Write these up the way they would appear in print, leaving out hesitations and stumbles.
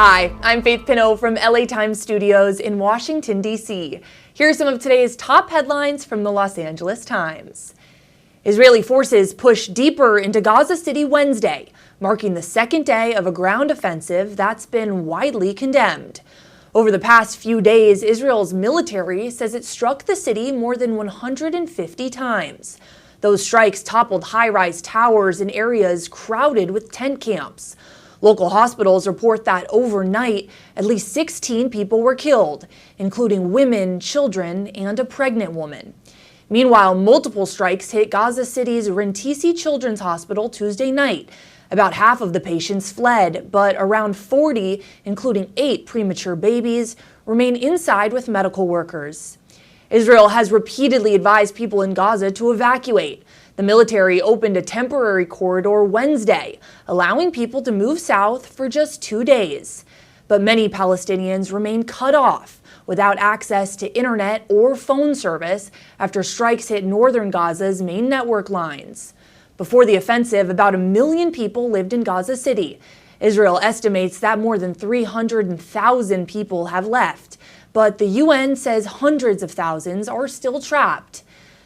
Hi, I'm Faith Pinot from LA Times Studios in Washington, D.C. Here are some of today's top headlines from the Los Angeles Times. Israeli forces push deeper into Gaza City Wednesday, marking the second day of a ground offensive that's been widely condemned. Over the past few days, Israel's military says it struck the city more than 150 times. Those strikes toppled high-rise towers in areas crowded with tent camps. Local hospitals report that overnight, at least 16 people were killed, including women, children, and a pregnant woman. Meanwhile, multiple strikes hit Gaza City's Rantisi Children's Hospital Tuesday night. About half of the patients fled, but around 40, including 8 premature babies, remain inside with medical workers. Israel has repeatedly advised people in Gaza to evacuate. The military opened a temporary corridor Wednesday, allowing people to move south for just 2 days. But many Palestinians remain cut off, without access to internet or phone service after strikes hit northern Gaza's main network lines. Before the offensive, about 1 million people lived in Gaza City. Israel estimates that more than 300,000 people have left, but the UN says hundreds of thousands are still trapped.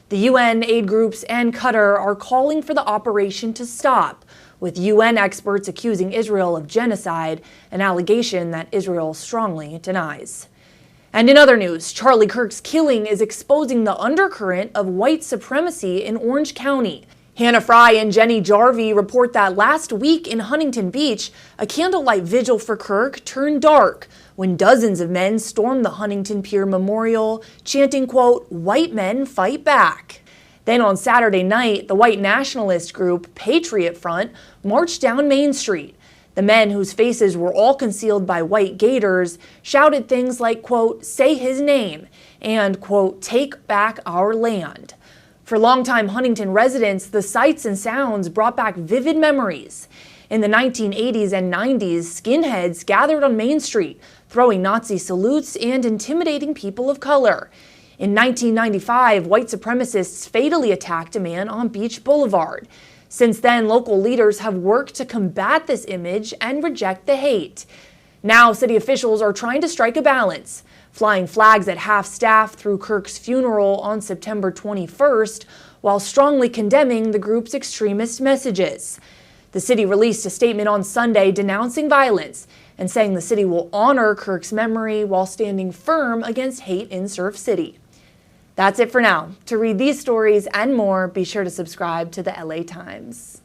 The UN, aid groups, and Qatar are calling for the operation to stop, with UN experts accusing Israel of genocide, an allegation that Israel strongly denies. And in other news, Charlie Kirk's killing is exposing the undercurrent of white supremacy in Orange County. Hannah Fry and Jenny Jarvie report that last week in Huntington Beach, a candlelight vigil for Kirk turned dark when dozens of men stormed the Huntington Pier Memorial, chanting, quote, "White men fight back." Then on Saturday night, the white nationalist group Patriot Front marched down Main Street. The men, whose faces were all concealed by white gaiters, shouted things like, quote, "Say his name," and, quote, "Take back our land." For longtime Huntington residents, the sights and sounds brought back vivid memories. In the 1980s and 90s, skinheads gathered on Main Street, throwing Nazi salutes and intimidating people of color. In 1995, white supremacists fatally attacked a man on Beach Boulevard. Since then, local leaders have worked to combat this image and reject the hate. Now, city officials are trying to strike a balance, flying flags at half-staff through Kirk's funeral on September 21st, while strongly condemning the group's extremist messages. The city released a statement on Sunday denouncing violence and saying the city will honor Kirk's memory while standing firm against hate in Surf City. That's it for now. To read these stories and more, be sure to subscribe to the LA Times.